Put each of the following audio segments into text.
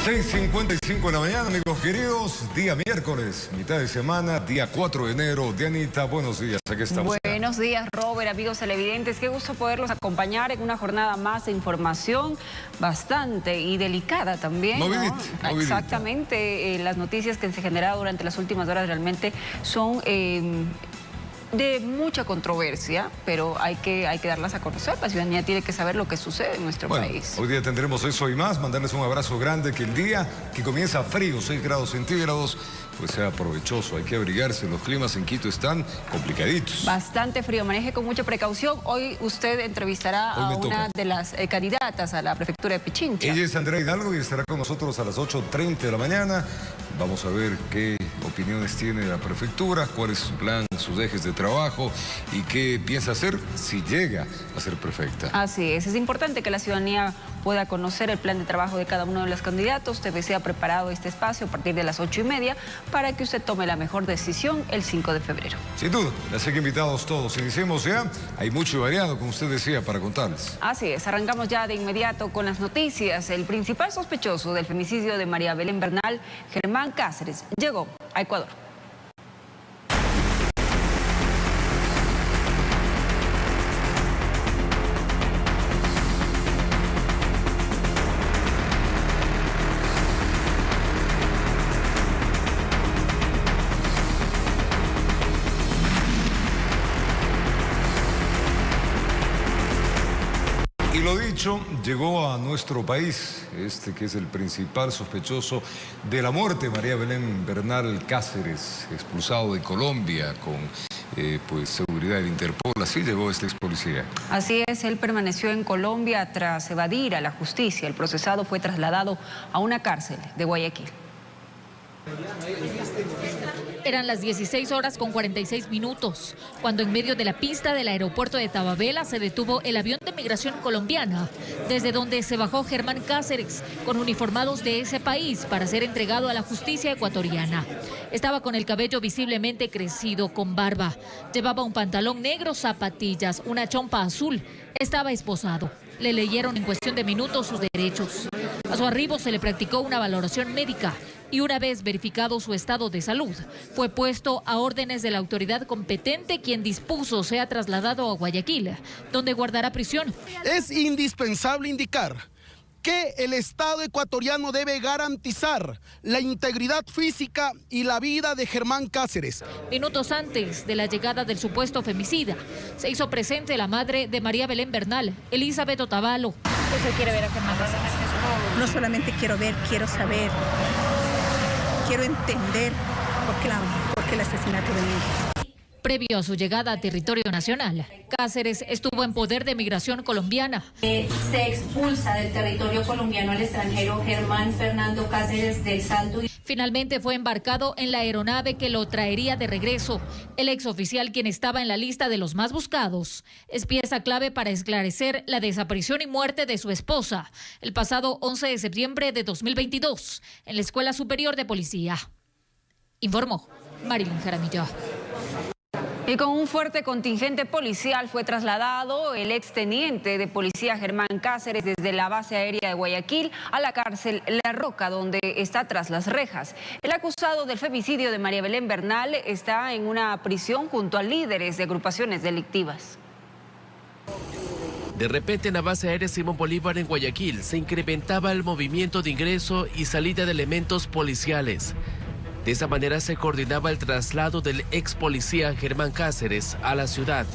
6:55 de la mañana, amigos queridos, día miércoles, mitad de semana, día 4 de enero. Dianita, buenos días, aquí estamos. Buenos días, Robert, amigos televidentes, qué gusto poderlos acompañar en una jornada más de información bastante y delicada también, ¿no? Movidita. Exactamente, las noticias que se han generado durante las últimas horas realmente son de mucha controversia, pero hay que darlas a conocer. La ciudadanía tiene que saber lo que sucede en nuestro país. Hoy día tendremos eso y más. Mandarles un abrazo grande, que el día que comienza frío, 6 grados centígrados, pues sea provechoso. Hay que abrigarse. Los climas en Quito están complicaditos. Bastante frío. Maneje con mucha precaución. Hoy usted entrevistará a una de las candidatas a la prefectura de Pichincha. Ella es Andrea Hidalgo y estará con nosotros a las 8:30 de la mañana. Vamos a ver qué opiniones tiene la prefectura, cuál es su plan, sus ejes de trabajo y qué piensa hacer si llega a ser prefecta. Así es importante que la ciudadanía pueda conocer el plan de trabajo de cada uno de los candidatos. TVC ha preparado este espacio a partir de las 8:30 para que usted tome la mejor decisión el 5 de febrero. Sin duda, así que invitados todos. Iniciemos ya. Hay mucho variado, como usted decía, para contarles. Así es, arrancamos ya de inmediato con las noticias. El principal sospechoso del femicidio de María Belén Bernal, Germán Cáceres, llegó a Ecuador. Y lo dicho, llegó a nuestro país, que es el principal sospechoso de la muerte de María Belén Bernal Cáceres, expulsado de Colombia con seguridad del Interpol. Así llegó este ex policía. Así es, él permaneció en Colombia tras evadir a la justicia. El procesado fue trasladado a una cárcel de Guayaquil. Eran las 16:46 cuando en medio de la pista del aeropuerto de Tababela se detuvo el avión de migración colombiana, desde donde se bajó Germán Cáceres con uniformados de ese país para ser entregado a la justicia ecuatoriana. Estaba con el cabello visiblemente crecido, con barba. Llevaba un pantalón negro, zapatillas, una chompa azul. Estaba esposado. Le leyeron en cuestión de minutos sus derechos. A su arribo se le practicó una valoración médica y una vez verificado su estado de salud, fue puesto a órdenes de la autoridad competente, quien dispuso sea trasladado a Guayaquil, donde guardará prisión. Es indispensable indicar que el Estado ecuatoriano debe garantizar la integridad física y la vida de Germán Cáceres. Minutos antes de la llegada del supuesto femicida, se hizo presente la madre de María Belén Bernal, Elizabeth Otavalo. ¿Usted quiere ver a Germán Cáceres? No solamente quiero ver, quiero saber, quiero entender por qué el asesinato de mi hija. Previo a su llegada a territorio nacional, Cáceres estuvo en poder de migración colombiana. Se expulsa del territorio colombiano al extranjero Germán Fernando Cáceres del Salto. Finalmente fue embarcado en la aeronave que lo traería de regreso. El exoficial, quien estaba en la lista de los más buscados, es pieza clave para esclarecer la desaparición y muerte de su esposa el pasado 11 de septiembre de 2022 en la Escuela Superior de Policía. Informó Marilyn Jaramillo. Y con un fuerte contingente policial fue trasladado el exteniente de policía Germán Cáceres desde la base aérea de Guayaquil a la cárcel La Roca, donde está tras las rejas. El acusado del femicidio de María Belén Bernal está en una prisión junto a líderes de agrupaciones delictivas. De repente en la base aérea Simón Bolívar en Guayaquil se incrementaba el movimiento de ingreso y salida de elementos policiales. De esa manera se coordinaba el traslado del ex policía Germán Cáceres a la ciudad.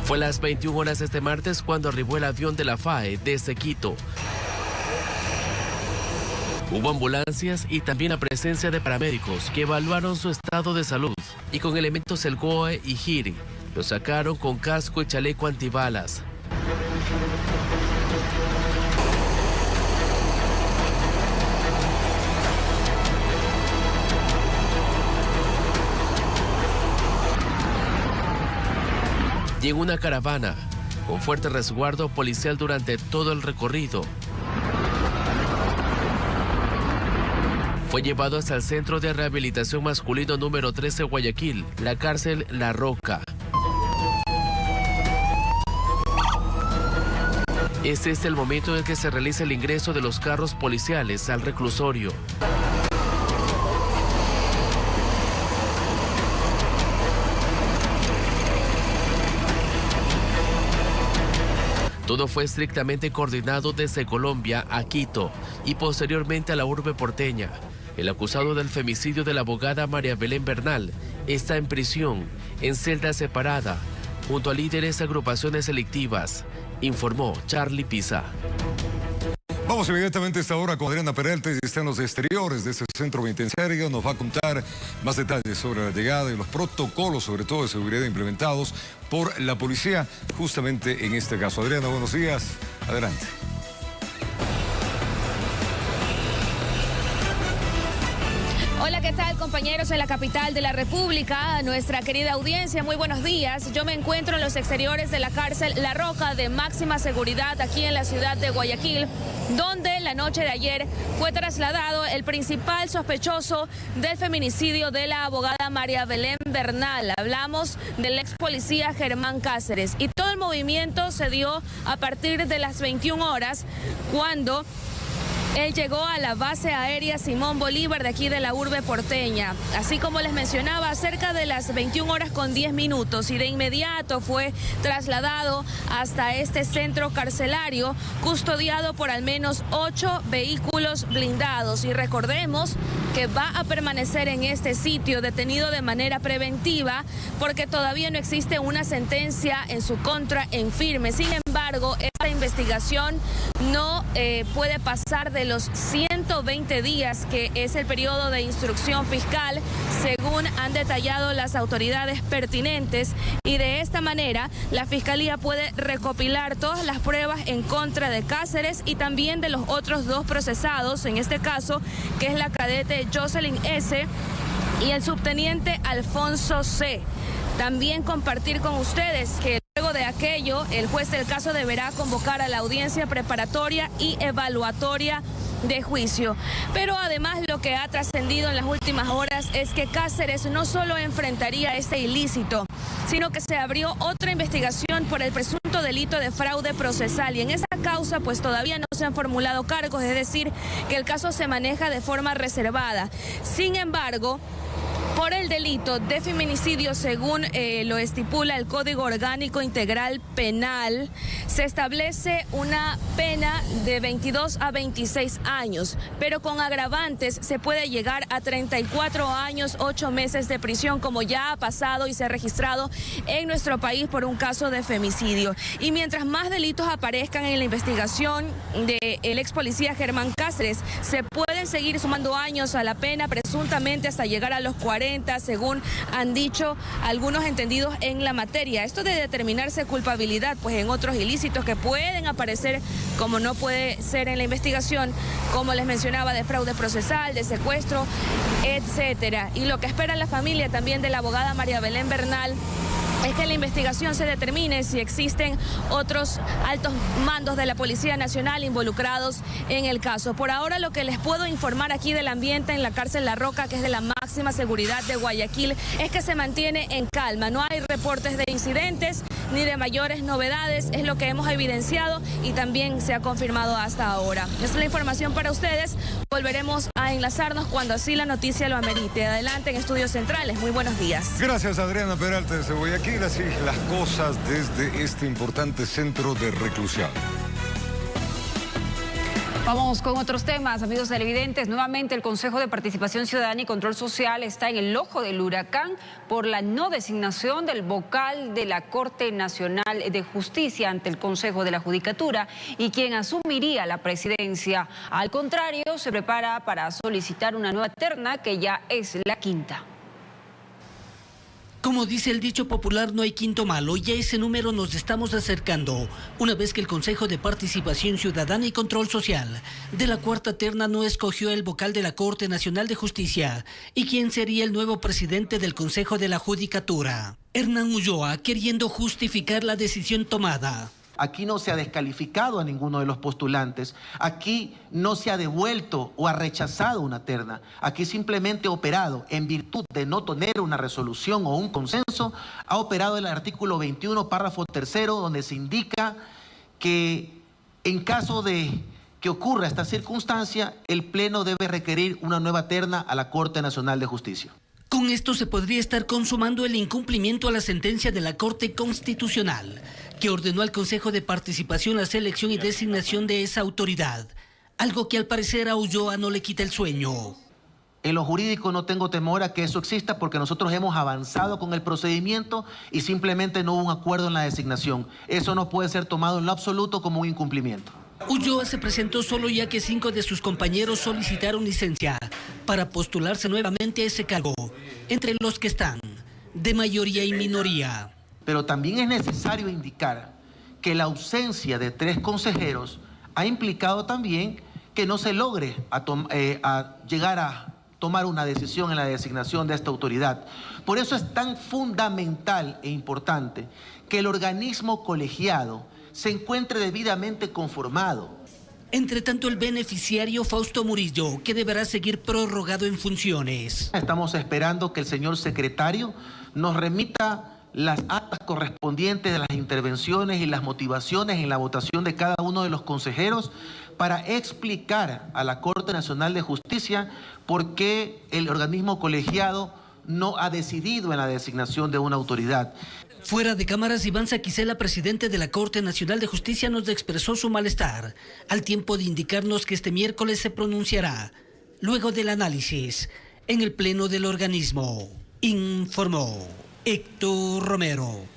Fue a las 21 horas este martes cuando arribó el avión de la FAE desde Quito. Hubo ambulancias y también la presencia de paramédicos que evaluaron su estado de salud y con elementos del GOE y GIRI lo sacaron con casco y chaleco antibalas. Y en una caravana, con fuerte resguardo policial durante todo el recorrido. Fue llevado hasta el Centro de Rehabilitación Masculino número 13 Guayaquil, la cárcel La Roca. Este es el momento en el que se realiza el ingreso de los carros policiales al reclusorio. Todo fue estrictamente coordinado desde Colombia a Quito y posteriormente a la urbe porteña. El acusado del femicidio de la abogada María Belén Bernal está en prisión, en celda separada, junto a líderes de agrupaciones delictivas, informó Charlie Pisa. Vamos inmediatamente a esta hora con Adriana Peralta, que está en los exteriores de este centro penitenciario. Nos va a contar más detalles sobre la llegada y los protocolos, sobre todo de seguridad, implementados por la policía, justamente en este caso. Adriana, buenos días. Adelante. Hola, ¿qué tal, compañeros? En la capital de la República, nuestra querida audiencia, muy buenos días. Yo me encuentro en los exteriores de la cárcel La Roca de máxima seguridad aquí en la ciudad de Guayaquil, donde la noche de ayer fue trasladado el principal sospechoso del feminicidio de la abogada María Belén Bernal. Hablamos del ex policía Germán Cáceres, y todo el movimiento se dio a partir de las 21 horas, cuando él llegó a la base aérea Simón Bolívar de aquí de la urbe porteña. Así como les mencionaba, cerca de las 21 horas con 10 minutos, y de inmediato fue trasladado hasta este centro carcelario, custodiado por al menos 8 vehículos blindados. Y recordemos que va a permanecer en este sitio detenido de manera preventiva, porque todavía no existe una sentencia en su contra en firme. Sin embargo, esta investigación no puede pasar de los 120 días, que es el periodo de instrucción fiscal, según han detallado las autoridades pertinentes, y de esta manera la Fiscalía puede recopilar todas las pruebas en contra de Cáceres y también de los otros dos procesados, en este caso, que es la cadete Jocelyn S. y el subteniente Alfonso C. También compartir con ustedes que luego de aquello, el juez del caso deberá convocar a la audiencia preparatoria y evaluatoria de juicio. Pero además, lo que ha trascendido en las últimas horas es que Cáceres no solo enfrentaría este ilícito, sino que se abrió otra investigación por el presunto delito de fraude procesal, y en esa causa pues todavía no se han formulado cargos, es decir, que el caso se maneja de forma reservada. Sin embargo, por el delito de feminicidio, según lo estipula el Código Orgánico Integral Penal, se establece una pena de 22 a 26 años, pero con agravantes se puede llegar a 34 años, 8 meses de prisión, como ya ha pasado y se ha registrado en nuestro país por un caso de femicidio. Y mientras más delitos aparezcan en la investigación del ex policía Germán Cáceres, se pueden seguir sumando años a la pena, presuntamente hasta llegar a los 40, según han dicho algunos entendidos en la materia. Esto de determinarse culpabilidad, pues en otros ilícitos que pueden aparecer, como no puede ser en la investigación, como les mencionaba, de fraude procesal, de secuestro, etcétera. Y lo que espera la familia también de la abogada María Belén Bernal es que la investigación se determine si existen otros altos mandos de la Policía Nacional involucrados en el caso. Por ahora, lo que les puedo informar aquí del ambiente en la cárcel La Roca, que es de la máxima seguridad de Guayaquil, es que se mantiene en calma. No hay reportes de incidentes ni de mayores novedades, es lo que hemos evidenciado y también se ha confirmado hasta ahora. Esta es la información para ustedes. Volveremos a enlazarnos cuando así la noticia lo amerite. Adelante en Estudios Centrales. Muy buenos días. Gracias, Adriana Peralta desde Guayaquil. Así las cosas desde este importante centro de reclusión. Vamos con otros temas, amigos televidentes. Nuevamente el Consejo de Participación Ciudadana y Control Social está en el ojo del huracán por la no designación del vocal de la Corte Nacional de Justicia ante el Consejo de la Judicatura y quien asumiría la presidencia. Al contrario, se prepara para solicitar una nueva terna, que ya es la quinta. Como dice el dicho popular, no hay quinto malo, y a ese número nos estamos acercando, una vez que el Consejo de Participación Ciudadana y Control Social de la cuarta terna no escogió el vocal de la Corte Nacional de Justicia y quién sería el nuevo presidente del Consejo de la Judicatura. Hernán Ulloa, queriendo justificar la decisión tomada. Aquí no se ha descalificado a ninguno de los postulantes, aquí no se ha devuelto o ha rechazado una terna, aquí simplemente ha operado, en virtud de no tener una resolución o un consenso, ha operado el artículo 21, párrafo 3, donde se indica que En caso de que ocurra esta circunstancia, el Pleno debe requerir una nueva terna a la Corte Nacional de Justicia. Con esto se podría estar consumando el incumplimiento a la sentencia de la Corte Constitucional, que ordenó al Consejo de Participación la selección y designación de esa autoridad, algo que al parecer a Ulloa no le quita el sueño. En lo jurídico no tengo temor a que eso exista porque nosotros hemos avanzado con el procedimiento y simplemente no hubo un acuerdo en la designación. Eso no puede ser tomado en lo absoluto como un incumplimiento. Ulloa se presentó solo ya que 5 de sus compañeros solicitaron licencia para postularse nuevamente a ese cargo, entre los que están de mayoría y minoría. Pero también es necesario indicar que la ausencia de 3 consejeros ha implicado también que no se logre llegar a tomar una decisión en la designación de esta autoridad. Por eso es tan fundamental e importante que el organismo colegiado se encuentre debidamente conformado. Entre tanto, el beneficiario Fausto Murillo, que deberá seguir prorrogado en funciones. Estamos esperando que el señor secretario nos remita las actas correspondientes de las intervenciones y las motivaciones en la votación de cada uno de los consejeros para explicar a la Corte Nacional de Justicia por qué el organismo colegiado no ha decidido en la designación de una autoridad. Fuera de cámaras, Iván Saquicela, presidente de la Corte Nacional de Justicia, nos expresó su malestar, al tiempo de indicarnos que este miércoles se pronunciará, luego del análisis, en el pleno del organismo. Informó Héctor Romero.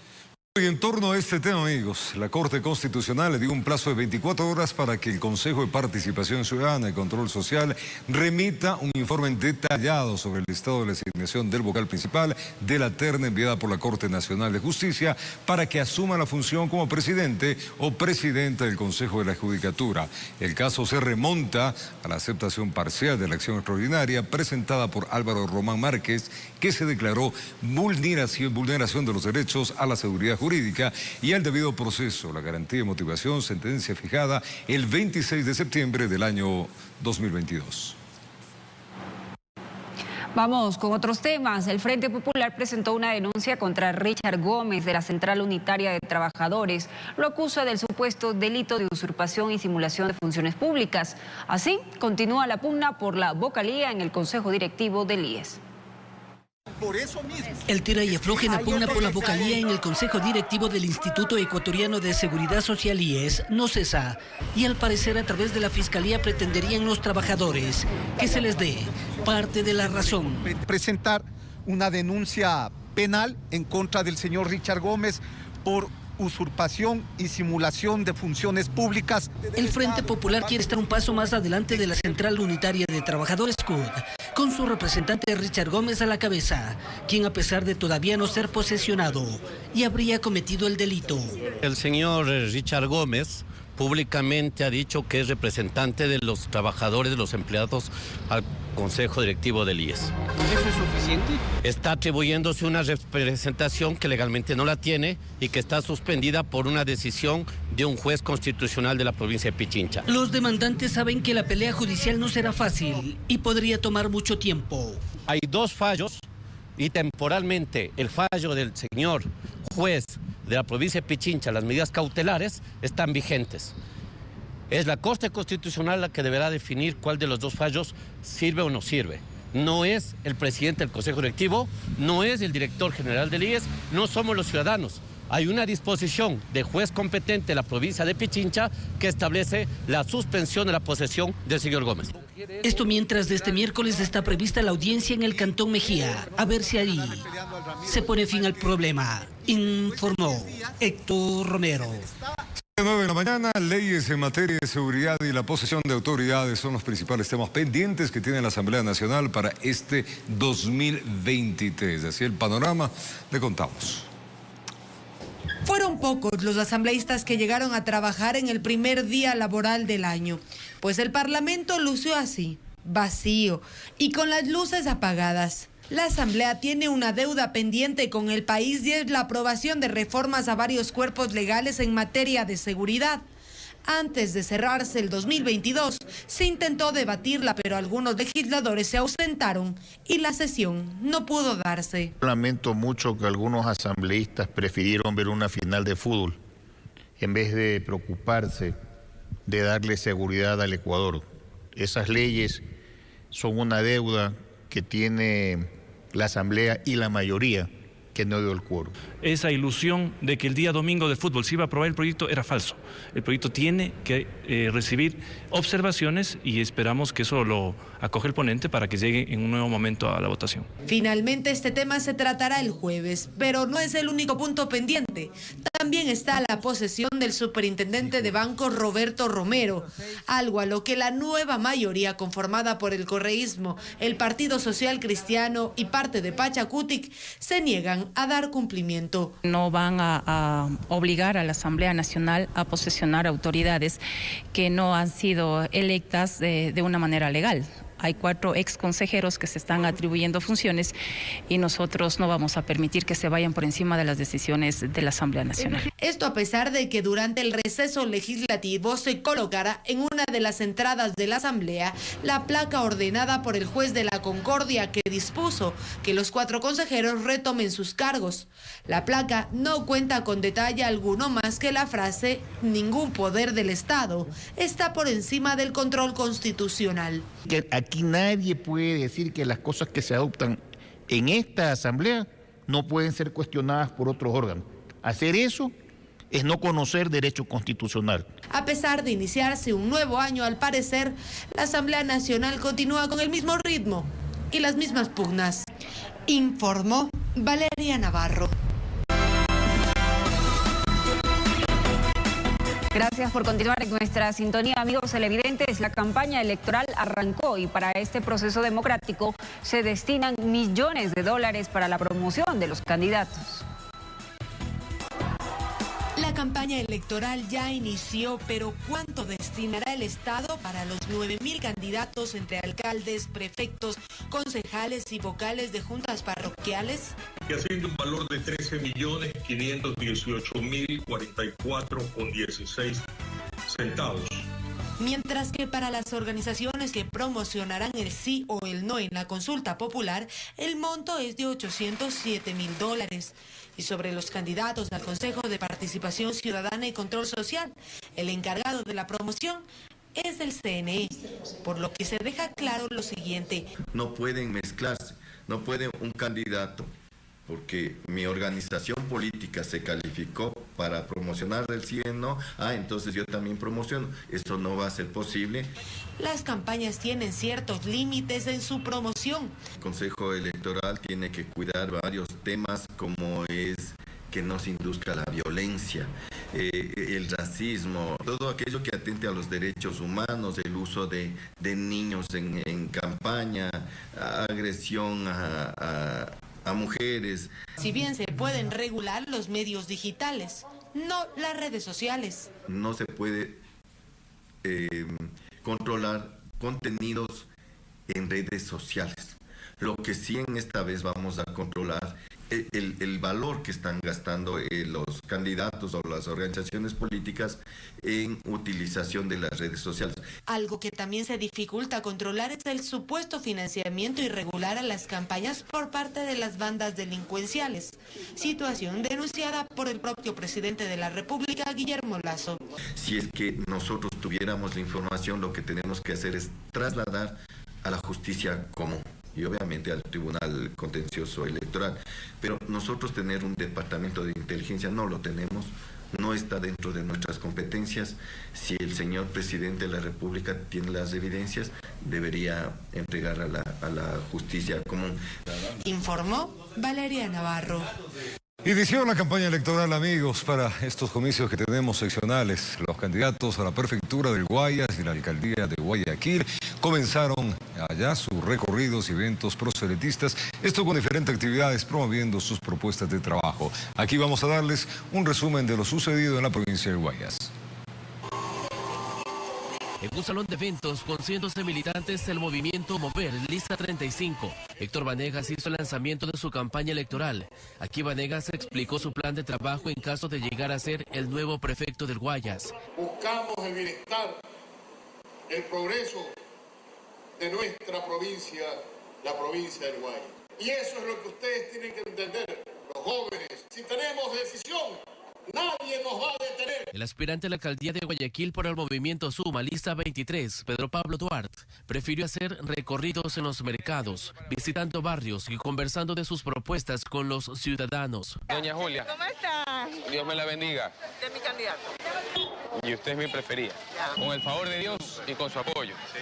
Y en torno a este tema, amigos, la Corte Constitucional le dio un plazo de 24 horas para que el Consejo de Participación Ciudadana y Control Social remita un informe detallado sobre el estado de la designación del vocal principal de la terna enviada por la Corte Nacional de Justicia para que asuma la función como presidente o presidenta del Consejo de la Judicatura. El caso se remonta a la aceptación parcial de la acción extraordinaria presentada por Álvaro Román Márquez, que se declaró vulneración de los derechos a la seguridad jurídica y al debido proceso, la garantía de motivación, sentencia fijada el 26 de septiembre del año 2022. Vamos con otros temas. El Frente Popular presentó una denuncia contra Richard Gómez de la Central Unitaria de Trabajadores. Lo acusa del supuesto delito de usurpación y simulación de funciones públicas. Así, continúa la pugna por la vocalía en el Consejo Directivo del IES. Por eso mismo. El tira y afloje en la pugna por la vocalía en el Consejo Directivo del Instituto Ecuatoriano de Seguridad Social IES no cesa y al parecer a través de la Fiscalía pretenderían los trabajadores que se les dé parte de la razón. Presentar una denuncia penal en contra del señor Richard Gómez por usurpación y simulación de funciones públicas. El Frente Popular quiere estar un paso más adelante de la Central Unitaria de Trabajadores CUT, con su representante Richard Gómez a la cabeza, quien a pesar de todavía no ser posesionado, y habría cometido el delito. El señor Richard Gómez públicamente ha dicho que es representante de los trabajadores, de los empleados al Consejo Directivo del IES. ¿Eso es suficiente? Está atribuyéndose una representación que legalmente no la tiene y que está suspendida por una decisión de un juez constitucional de la provincia de Pichincha. Los demandantes saben que la pelea judicial no será fácil y podría tomar mucho tiempo. Hay 2 fallos y temporalmente el fallo del señor juez de la provincia de Pichincha, las medidas cautelares están vigentes. Es la Corte Constitucional la que deberá definir cuál de los 2 fallos sirve o no sirve. No es el presidente del Consejo Directivo, no es el director general del IES, no somos los ciudadanos. Hay una disposición de juez competente de la provincia de Pichincha que establece la suspensión de la posesión del señor Gómez. Esto mientras desde miércoles está prevista la audiencia en el Cantón Mejía. A ver si ahí se pone fin al problema. Informó Héctor Romero. 9 de la mañana, leyes en materia de seguridad y la posesión de autoridades son los principales temas pendientes que tiene la Asamblea Nacional para este 2023. Así el panorama, le contamos. Fueron pocos los asambleístas que llegaron a trabajar en el primer día laboral del año, pues el Parlamento lució así, vacío y con las luces apagadas. La Asamblea tiene una deuda pendiente con el país y es la aprobación de reformas a varios cuerpos legales en materia de seguridad. Antes de cerrarse el 2022, se intentó debatirla, pero algunos legisladores se ausentaron y la sesión no pudo darse. Lamento mucho que algunos asambleístas prefirieron ver una final de fútbol en vez de preocuparse de darle seguridad al Ecuador. Esas leyes son una deuda que tiene la Asamblea y la mayoría que no dio el quórum. Esa ilusión de que el día domingo de fútbol se iba a aprobar el proyecto era falso. El proyecto tiene que recibir observaciones y esperamos que eso lo acoge el ponente para que llegue en un nuevo momento a la votación. Finalmente este tema se tratará el jueves, pero no es el único punto pendiente. También está la posesión del superintendente de bancos Roberto Romero, algo a lo que la nueva mayoría conformada por el correísmo, el Partido Social Cristiano y parte de Pachacutic se niegan a dar cumplimiento. No van a obligar a la Asamblea Nacional a posesionar autoridades que no han sido electas de una manera legal. Hay 4 ex consejeros que se están atribuyendo funciones y nosotros no vamos a permitir que se vayan por encima de las decisiones de la Asamblea Nacional. Esto a pesar de que durante el receso legislativo se colocará en una de las entradas de la Asamblea la placa ordenada por el juez de la Concordia que dispuso que los 4 consejeros retomen sus cargos. La placa no cuenta con detalle alguno más que la frase "ningún poder del Estado está por encima del control constitucional". Aquí nadie puede decir que las cosas que se adoptan en esta asamblea no pueden ser cuestionadas por otros órganos. Hacer eso es no conocer derecho constitucional. A pesar de iniciarse un nuevo año, al parecer, la Asamblea Nacional continúa con el mismo ritmo y las mismas pugnas. Informó Valeria Navarro. Gracias por continuar en nuestra sintonía, amigos televidentes. La campaña electoral arrancó y para este proceso democrático se destinan millones de dólares para la promoción de los candidatos. La campaña electoral ya inició, pero ¿cuánto destinará el Estado para los 9.000 candidatos entre alcaldes, prefectos, concejales y vocales de juntas parroquiales? Que asciende un valor de 13.518.044,16 centavos. Mientras que para las organizaciones que promocionarán el sí o el no en la consulta popular, el monto es de $807.000. Y sobre los candidatos al Consejo de Participación Ciudadana y Control Social, el encargado de la promoción es el CNE, por lo que se deja claro lo siguiente. No pueden mezclarse, no puede un candidato, porque mi organización política se calificó para promocionar el sí o no, entonces yo también promociono. Esto no va a ser posible. Las campañas tienen ciertos límites en su promoción. El Consejo Electoral tiene que cuidar varios temas, como es que no se induzca la violencia, el racismo, todo aquello que atente a los derechos humanos, el uso de niños en campaña, agresión a mujeres. Si bien se pueden regular los medios digitales, no las redes sociales. No se puede controlar contenidos en redes sociales. Lo que sí en esta vez vamos a controlar el valor que están gastando los candidatos o las organizaciones políticas en utilización de las redes sociales. Algo que también se dificulta controlar es el supuesto financiamiento irregular a las campañas por parte de las bandas delincuenciales, situación denunciada por el propio presidente de la República, Guillermo Lasso. Si es que nosotros tuviéramos la información, lo que tenemos que hacer es trasladar a la justicia común y obviamente al Tribunal Contencioso Electoral. Pero nosotros tener un departamento de inteligencia no lo tenemos, no está dentro de nuestras competencias. Si el señor presidente de la República tiene las evidencias, debería entregar a la justicia común. Informó Valeria Navarro. Inició la campaña electoral, amigos, para estos comicios que tenemos seccionales. Los candidatos a la prefectura del Guayas y la alcaldía de Guayaquil comenzaron allá sus recorridos y eventos proselitistas, esto con diferentes actividades promoviendo sus propuestas de trabajo. Aquí vamos a darles un resumen de lo sucedido en la provincia del Guayas. En un salón de eventos con cientos de militantes del movimiento Mover, Lista 35, Héctor Vanegas hizo el lanzamiento de su campaña electoral. Aquí Vanegas explicó su plan de trabajo en caso de llegar a ser el nuevo prefecto del Guayas. Buscamos el bienestar, el progreso de nuestra provincia, la provincia del Guayas. Y eso es lo que ustedes tienen que entender, los jóvenes. Si tenemos decisión, Nadie nos va a detener. El aspirante a la alcaldía de Guayaquil por el movimiento Suma, lista 23, Pedro Pablo Duarte, prefirió hacer recorridos en los mercados, visitando barrios y conversando de sus propuestas con los ciudadanos. Doña Julia, ¿cómo está? Dios me la bendiga. Usted es mi candidato. Y usted es mi preferida. Ya. Con el favor de Dios y con su apoyo. Sí.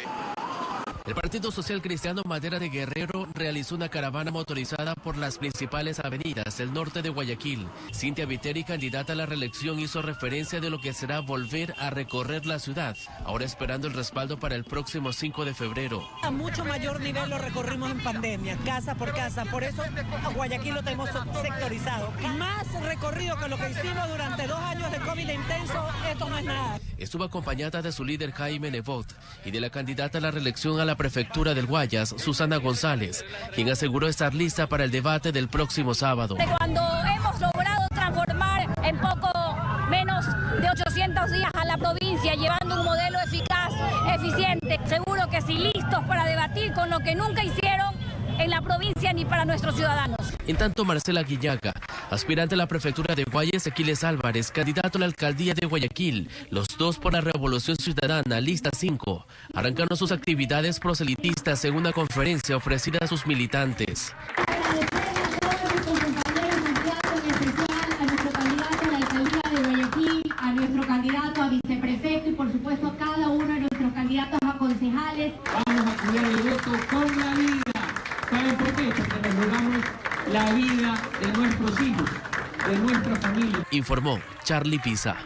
El Partido Social Cristiano Madera de Guerrero realizó una caravana motorizada por las principales avenidas del norte de Guayaquil. Cintia Viteri, candidata a la reelección, hizo referencia de lo que será volver a recorrer la ciudad, ahora esperando el respaldo para el próximo 5 de febrero. A mucho mayor nivel lo recorrimos en pandemia, casa por casa, por eso a Guayaquil lo tenemos sectorizado. Más recorrido que lo que hicimos durante 2 años de COVID intenso, esto no es nada. Estuvo acompañada de su líder Jaime Nebot y de la candidata a la reelección a la prefectura del Guayas, Susana González, quien aseguró estar lista para el debate del próximo sábado. Cuando hemos logrado transformar en poco menos de 800 días a la provincia, llevando un modelo eficaz, eficiente, seguro que sí, listos para debatir con lo que nunca hicieron en la provincia ni para nuestros ciudadanos. En tanto, Marcela Guillaga, aspirante a la prefectura de Guayas, Aquiles Álvarez, candidato a la alcaldía de Guayaquil, los dos por la Revolución Ciudadana, lista 5, arrancaron sus actividades proselitistas en una conferencia ofrecida a sus militantes. A nuestro candidato a viceprefecto y por supuesto a cada uno de nuestros candidatos a concejales. Vamos a cuidar el voto con la vida. ¿Saben por qué? Porque nos jugamos la vida de nuestros hijos, de nuestra familia. Informó Charlie Pisa.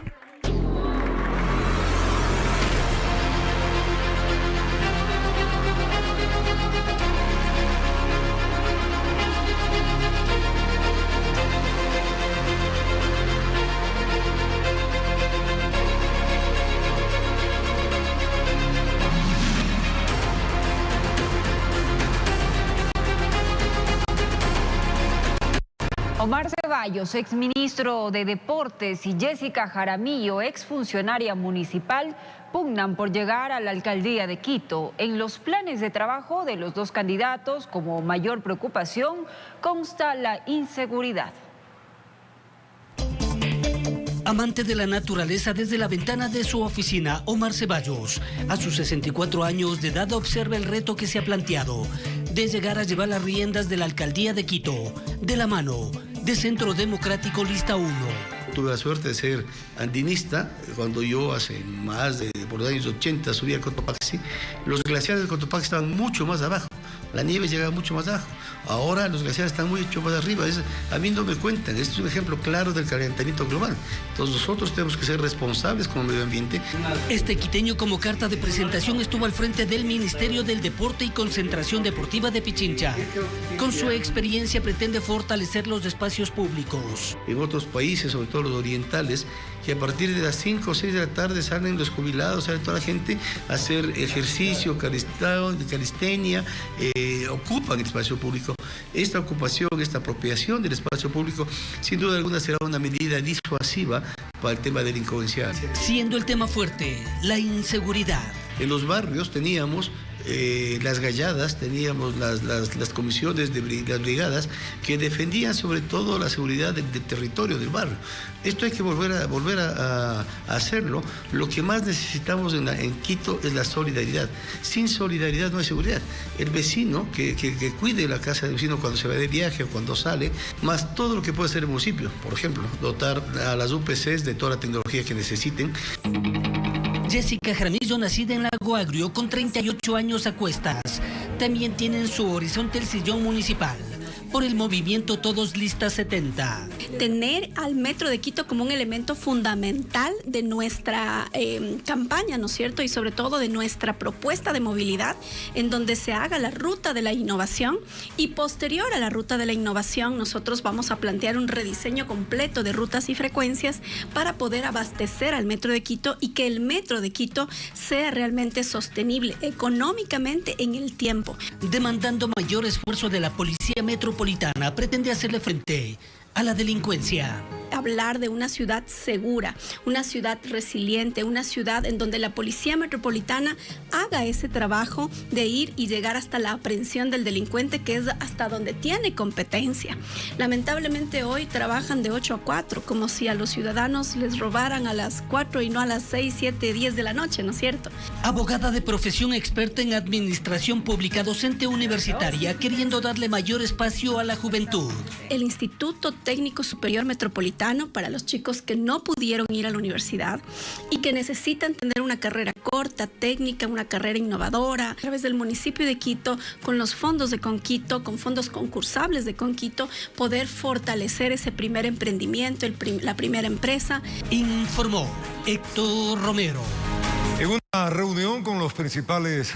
Omar Ceballos, exministro de Deportes, y Jessica Jaramillo, exfuncionaria municipal, pugnan por llegar a la alcaldía de Quito. En los planes de trabajo de los dos candidatos, como mayor preocupación, consta la inseguridad. Amante de la naturaleza, desde la ventana de su oficina, Omar Ceballos, a sus 64 años de edad, observa el reto que se ha planteado de llegar a llevar las riendas de la alcaldía de Quito, de la mano de Centro Democrático Lista 1. Tuve la suerte de ser andinista cuando yo hace más de, por los años 80, subí a Cotopaxi. Los glaciares de Cotopaxi estaban mucho más abajo, la nieve llegaba mucho más abajo. Ahora los glaciares están mucho más arriba. A mí no me cuentan, este es un ejemplo claro del calentamiento global. Entonces nosotros tenemos que ser responsables con el medio ambiente. Este quiteño, como carta de presentación, estuvo al frente del Ministerio del Deporte y Concentración Deportiva de Pichincha. Con su experiencia pretende fortalecer los espacios públicos. En otros países, sobre todo los orientales, que a partir de las 5 o 6 de la tarde salen los jubilados, sale toda la gente a hacer ejercicio, calistenia, ocupan el espacio público. Esta ocupación, esta apropiación del espacio público, sin duda alguna será una medida disuasiva para el tema delincuencial. Siendo el tema fuerte, la inseguridad. En los barrios teníamos las galladas, teníamos las comisiones de las brigadas que defendían sobre todo la seguridad del territorio del barrio. Esto hay que volver a hacerlo. Lo que más necesitamos en Quito es la solidaridad. Sin solidaridad no hay seguridad. El vecino que cuide la casa del vecino cuando se va de viaje o cuando sale, más todo lo que puede hacer el municipio. Por ejemplo, dotar a las UPCs de toda la tecnología que necesiten. Jessica Jaramillo, nacida en Lago Agrio, con 38 años a cuestas, también tiene en su horizonte el sillón municipal. Por el movimiento Todos Lista 70. Tener al Metro de Quito como un elemento fundamental de nuestra campaña, ¿no es cierto? Y sobre todo de nuestra propuesta de movilidad, en donde se haga la ruta de la innovación, y posterior a la ruta de la innovación nosotros vamos a plantear un rediseño completo de rutas y frecuencias para poder abastecer al Metro de Quito y que el Metro de Quito sea realmente sostenible económicamente en el tiempo. Demandando mayor esfuerzo de la Policía Metropolitana, pretende hacerle frente a la delincuencia. hablar de una ciudad segura, una ciudad resiliente, una ciudad en donde la Policía Metropolitana haga ese trabajo de ir y llegar hasta la aprehensión del delincuente, que es hasta donde tiene competencia. Lamentablemente hoy trabajan de 8 a 4, como si a los ciudadanos les robaran a las 4 y no a las 6, 7, 10 de la noche, ¿no es cierto? Abogada de profesión, experta en administración pública, docente universitaria, queriendo darle mayor espacio a la juventud. El Instituto Técnico Superior Metropolitano, para los chicos que no pudieron ir a la universidad y que necesitan tener una carrera corta, técnica, una carrera innovadora, a través del municipio de Quito, con los fondos de Conquito, con fondos concursables de Conquito, poder fortalecer ese primer emprendimiento, la primera empresa. Informó Héctor Romero. En una reunión con las principales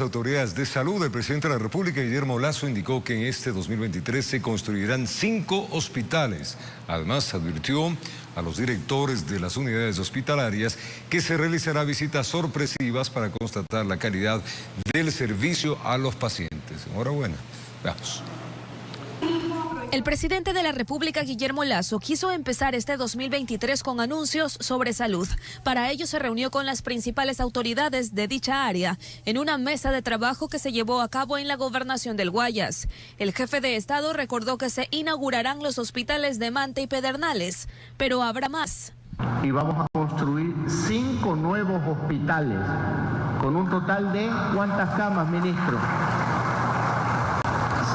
autoridades de salud, el presidente de la República, Guillermo Lasso, indicó que en este 2023 se construirán 5 hospitales. Además, advirtió a los directores de las unidades hospitalarias que se realizará visitas sorpresivas para constatar la calidad del servicio a los pacientes. Enhorabuena. Veamos. El presidente de la República, Guillermo Lasso, quiso empezar este 2023 con anuncios sobre salud. Para ello se reunió con las principales autoridades de dicha área en una mesa de trabajo que se llevó a cabo en la gobernación del Guayas. El jefe de Estado recordó que se inaugurarán los hospitales de Manta y Pedernales, pero habrá más. Y vamos a construir 5 nuevos hospitales, con un total de ¿cuántas camas, ministro?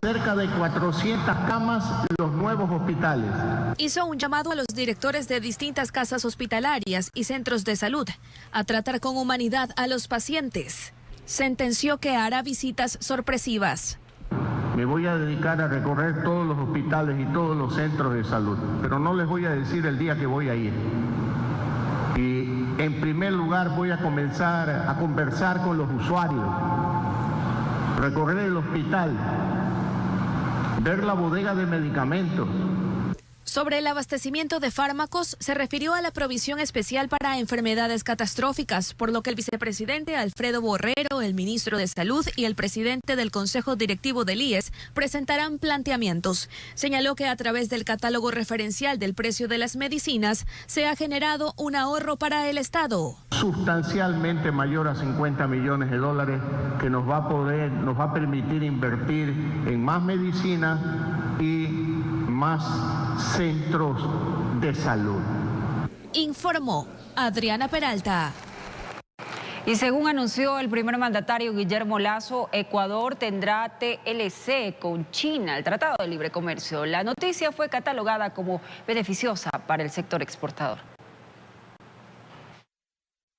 Cerca de 400 camas los nuevos hospitales. Hizo un llamado a los directores de distintas casas hospitalarias y centros de salud a tratar con humanidad a los pacientes. Sentenció que hará visitas sorpresivas. Me voy a dedicar a recorrer todos los hospitales y todos los centros de salud, pero no les voy a decir el día que voy a ir. Y en primer lugar voy a comenzar a conversar con los usuarios, recorrer el hospital, ver la bodega de medicamentos. Sobre el abastecimiento de fármacos, se refirió a la provisión especial para enfermedades catastróficas, por lo que el vicepresidente Alfredo Borrero, el ministro de Salud y el presidente del Consejo Directivo del IES presentarán planteamientos. Señaló que a través del catálogo referencial del precio de las medicinas se ha generado un ahorro para el Estado. Sustancialmente mayor a 50 millones de dólares que nos va a permitir invertir en más medicina y más centros de salud. Informó Adriana Peralta. Y según anunció el primer mandatario Guillermo Lasso, Ecuador tendrá TLC con China, el Tratado de Libre Comercio. La noticia fue catalogada como beneficiosa para el sector exportador.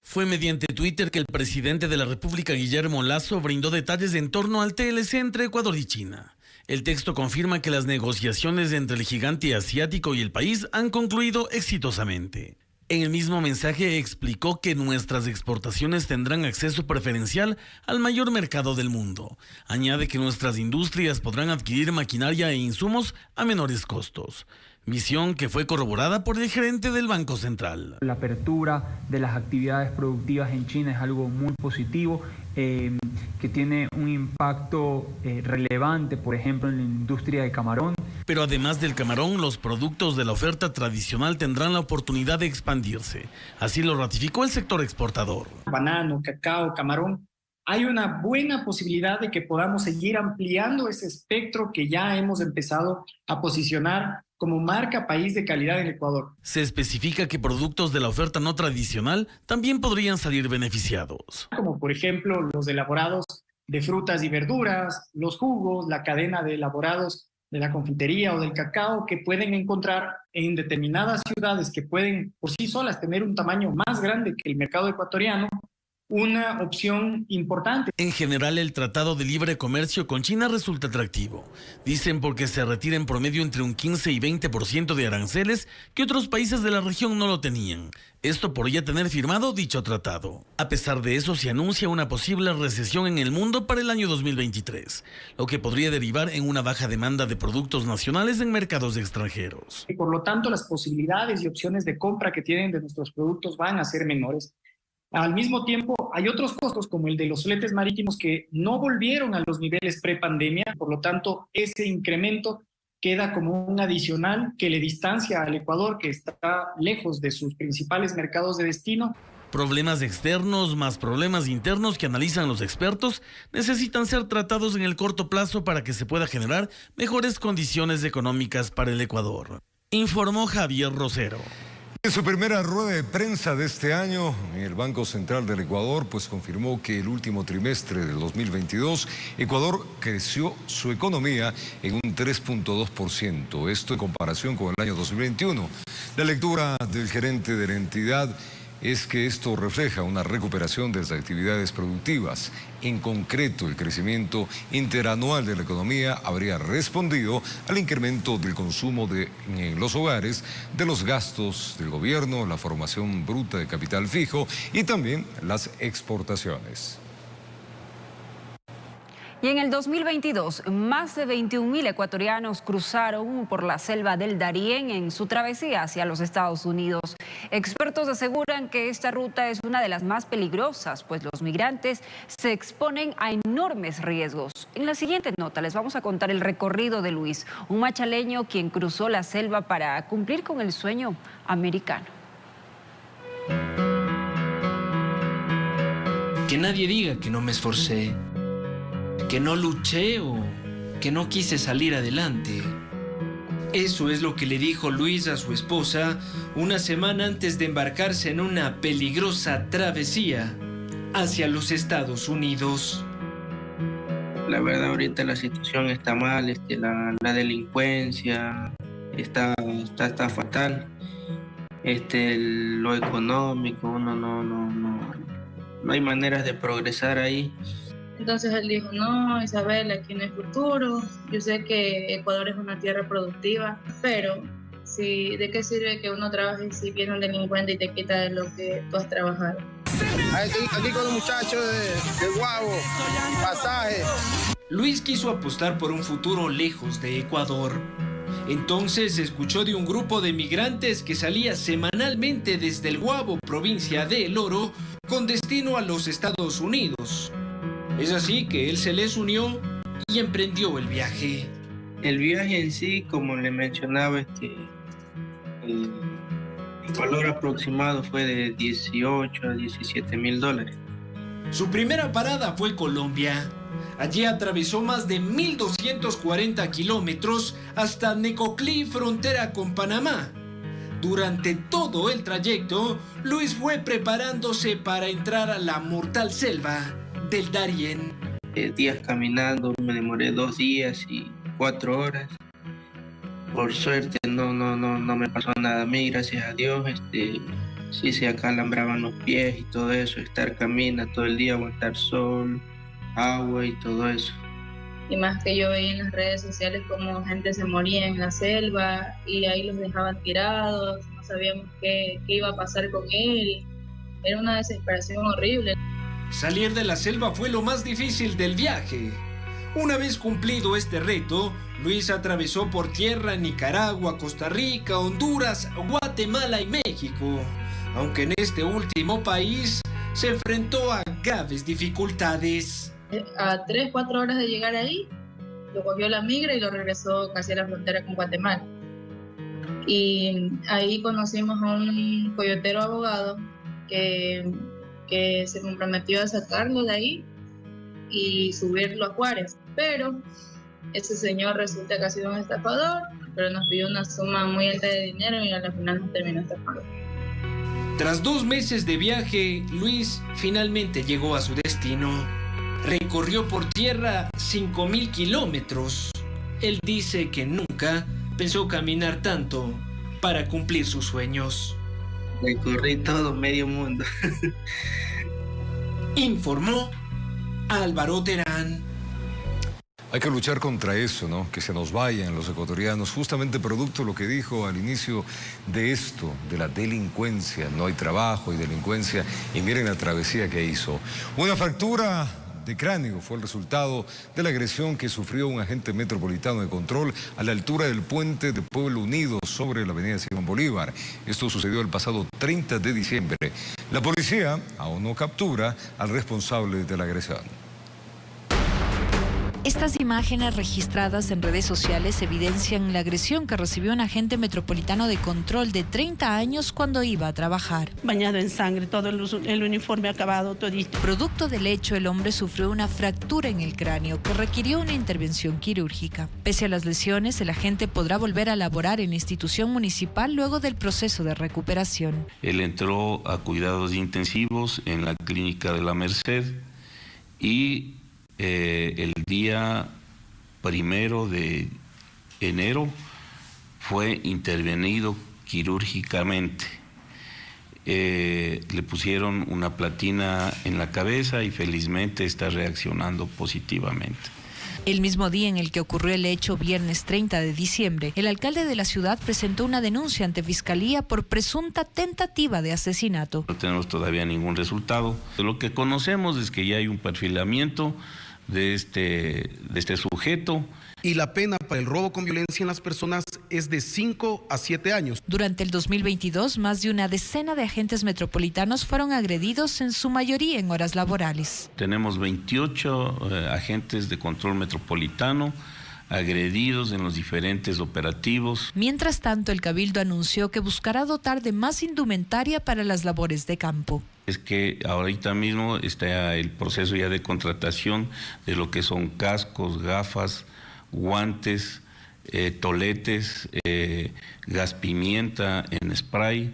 Fue mediante Twitter que el presidente de la República, Guillermo Lasso, brindó detalles en torno al TLC entre Ecuador y China. El texto confirma que las negociaciones entre el gigante asiático y el país han concluido exitosamente. En el mismo mensaje explicó que nuestras exportaciones tendrán acceso preferencial al mayor mercado del mundo. Añade que nuestras industrias podrán adquirir maquinaria e insumos a menores costos. Visión que fue corroborada por el gerente del Banco Central. La apertura de las actividades productivas en China es algo muy positivo, que tiene un impacto relevante, por ejemplo, en la industria de camarón. Pero además del camarón, los productos de la oferta tradicional tendrán la oportunidad de expandirse. Así lo ratificó el sector exportador. Banano, cacao, camarón. Hay una buena posibilidad de que podamos seguir ampliando ese espectro que ya hemos empezado a posicionar como marca país de calidad en Ecuador. Se especifica que productos de la oferta no tradicional también podrían salir beneficiados. Como por ejemplo los elaborados de frutas y verduras, los jugos, la cadena de elaborados de la confitería o del cacao, que pueden encontrar en determinadas ciudades que pueden por sí solas tener un tamaño más grande que el mercado ecuatoriano, una opción importante. En general, el Tratado de Libre Comercio con China resulta atractivo. Dicen porque se retira en promedio entre un 15 y 20% de aranceles que otros países de la región no lo tenían. Esto por ya tener firmado dicho tratado. A pesar de eso, se anuncia una posible recesión en el mundo para el año 2023, lo que podría derivar en una baja demanda de productos nacionales en mercados extranjeros. Y por lo tanto, las posibilidades y opciones de compra que tienen de nuestros productos van a ser menores. Al mismo tiempo, hay otros costos como el de los fletes marítimos que no volvieron a los niveles prepandemia, por lo tanto, ese incremento queda como un adicional que le distancia al Ecuador, que está lejos de sus principales mercados de destino. Problemas externos más problemas internos que analizan los expertos necesitan ser tratados en el corto plazo para que se pueda generar mejores condiciones económicas para el Ecuador. Informó Javier Rosero. En su primera rueda de prensa de este año, el Banco Central del Ecuador confirmó que el último trimestre del 2022, Ecuador creció su economía en un 3.2%, esto en comparación con el año 2021. La lectura del gerente de la entidad es que esto refleja una recuperación de las actividades productivas. En concreto, el crecimiento interanual de la economía habría respondido al incremento del consumo en los hogares, de los gastos del gobierno, la formación bruta de capital fijo y también las exportaciones. Y en el 2022, más de 21.000 ecuatorianos cruzaron por la selva del Darién en su travesía hacia los Estados Unidos. Expertos aseguran que esta ruta es una de las más peligrosas, pues los migrantes se exponen a enormes riesgos. En la siguiente nota les vamos a contar el recorrido de Luis, un machaleño quien cruzó la selva para cumplir con el sueño americano. Que nadie diga que no me esforcé, que no luché o que no quise salir adelante. Eso es lo que le dijo Luis a su esposa una semana antes de embarcarse en una peligrosa travesía hacia los Estados Unidos. La verdad, ahorita la situación está mal, la delincuencia está fatal, lo económico, no hay maneras de progresar ahí. Entonces él dijo, no, Isabel, aquí no hay futuro. Yo sé que Ecuador es una tierra productiva, pero ¿de qué sirve que uno trabaje si viene un delincuente y te quita de lo que tú has trabajado? Aquí con los muchachos de Guabo, pasaje. Luis quiso apostar por un futuro lejos de Ecuador. Entonces escuchó de un grupo de migrantes que salía semanalmente desde el Guabo, provincia de El Oro, con destino a los Estados Unidos. Es así que él se les unió y emprendió el viaje. El viaje en sí, como le mencionaba, el valor aproximado fue de 18 a 17 mil dólares. Su primera parada fue Colombia. Allí atravesó más de 1.240 kilómetros hasta Necoclí, frontera con Panamá. Durante todo el trayecto, Luis fue preparándose para entrar a la mortal selva del Darién. Días caminando, me demoré 2 días y 4 horas. Por suerte no me pasó nada a mí, gracias a Dios. Sí se acalambraban los pies y todo eso, estar camina todo el día, aguantar sol, agua y todo eso. Y más que yo veía en las redes sociales como gente se moría en la selva y ahí los dejaban tirados, no sabíamos qué iba a pasar con él. Era una desesperación horrible. Salir de la selva fue lo más difícil del viaje. Una vez cumplido este reto, Luis atravesó por tierra Nicaragua, Costa Rica, Honduras, Guatemala y México. Aunque en este último país se enfrentó a graves dificultades. A 3-4 horas de llegar ahí, lo cogió la migra y lo regresó casi a la frontera con Guatemala. Y ahí conocimos a un coyotero abogado que se comprometió a sacarlo de ahí y subirlo a Juárez. Pero ese señor resulta que ha sido un estafador, pero nos pidió una suma muy alta de dinero y al final nos terminó estafando. Tras 2 meses de viaje, Luis finalmente llegó a su destino. Recorrió por tierra 5.000 kilómetros. Él dice que nunca pensó caminar tanto para cumplir sus sueños. Recorrí todo medio mundo. Informó Álvaro Terán. Hay que luchar contra eso, ¿no? Que se nos vayan los ecuatorianos, justamente producto de lo que dijo al inicio de esto, de la delincuencia. No hay trabajo, hay delincuencia, y miren la travesía que hizo. Una fractura de cráneo fue el resultado de la agresión que sufrió un agente metropolitano de control a la altura del puente de Pueblo Unido sobre la avenida Simón Bolívar. Esto sucedió el pasado 30 de diciembre. La policía aún no captura al responsable de la agresión. Estas imágenes registradas en redes sociales evidencian la agresión que recibió un agente metropolitano de control de 30 años cuando iba a trabajar. Bañado en sangre, todo el uniforme acabado, todito. Producto del hecho, el hombre sufrió una fractura en el cráneo que requirió una intervención quirúrgica. Pese a las lesiones, el agente podrá volver a laborar en la institución municipal luego del proceso de recuperación. Él entró a cuidados intensivos en la clínica de la Merced y el día 1 de enero fue intervenido quirúrgicamente. Le pusieron una platina en la cabeza y felizmente está reaccionando positivamente. El mismo día en el que ocurrió el hecho, viernes 30 de diciembre, el alcalde de la ciudad presentó una denuncia ante Fiscalía por presunta tentativa de asesinato. No tenemos todavía ningún resultado. Lo que conocemos es que ya hay un perfilamiento de este sujeto. Y la pena para el robo con violencia en las personas es de 5 a 7 años. Durante el 2022, más de una decena de agentes metropolitanos fueron agredidos, en su mayoría en horas laborales. Tenemos 28 agentes de control metropolitano agredidos en los diferentes operativos. Mientras tanto, el Cabildo anunció que buscará dotar de más indumentaria para las labores de campo. Es que ahorita mismo está el proceso ya de contratación de lo que son cascos, gafas, guantes, toletes, gas pimienta en spray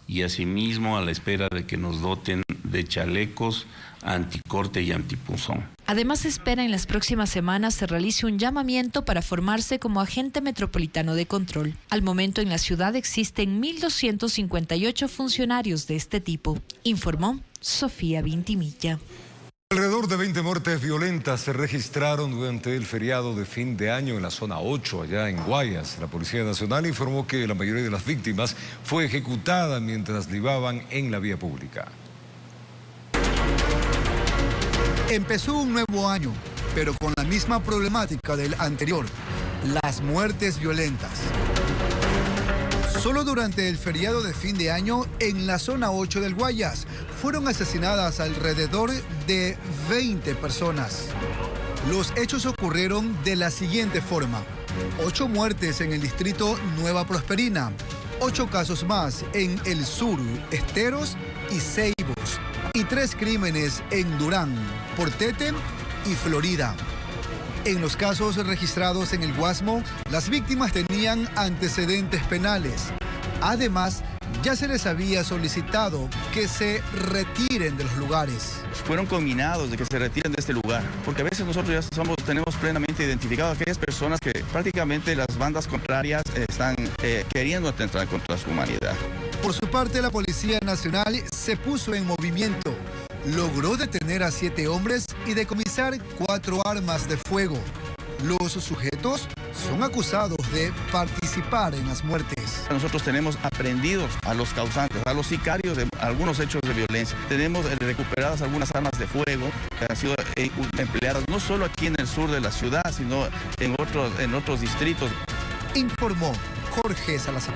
y asimismo a la espera de que nos doten de chalecos anticorte y antipunzón. Además, se espera en las próximas semanas se realice un llamamiento para formarse como agente metropolitano de control. Al momento en la ciudad existen 1.258 funcionarios de este tipo, informó Sofía Vintimilla. Alrededor de 20 muertes violentas se registraron durante el feriado de fin de año en la zona 8, allá en Guayas. La Policía Nacional informó que la mayoría de las víctimas fue ejecutada mientras libaban en la vía pública. Empezó un nuevo año, pero con la misma problemática del anterior, las muertes violentas. Solo durante el feriado de fin de año, en la zona 8 del Guayas, fueron asesinadas alrededor de 20 personas. Los hechos ocurrieron de la siguiente forma: 8 muertes en el distrito Nueva Prosperina, 8 casos más en el sur, Esteros y Ceibos, y 3 crímenes en Durán, Portete y Florida. En los casos registrados en el Guasmo, las víctimas tenían antecedentes penales. Además, ya se les había solicitado que se retiren de los lugares. Fueron conminados de que se retiren de este lugar, porque a veces nosotros ya tenemos plenamente identificado a aquellas personas que prácticamente las bandas contrarias están queriendo atentar contra su humanidad. Por su parte, la Policía Nacional se puso en movimiento. Logró detener a 7 hombres y decomisar 4 armas de fuego. Los sujetos son acusados de participar en las muertes. Nosotros tenemos aprendidos a los causantes, a los sicarios de algunos hechos de violencia. Tenemos recuperadas algunas armas de fuego que han sido empleadas no solo aquí en el sur de la ciudad, sino en otros distritos. Informó Jorge Salazar.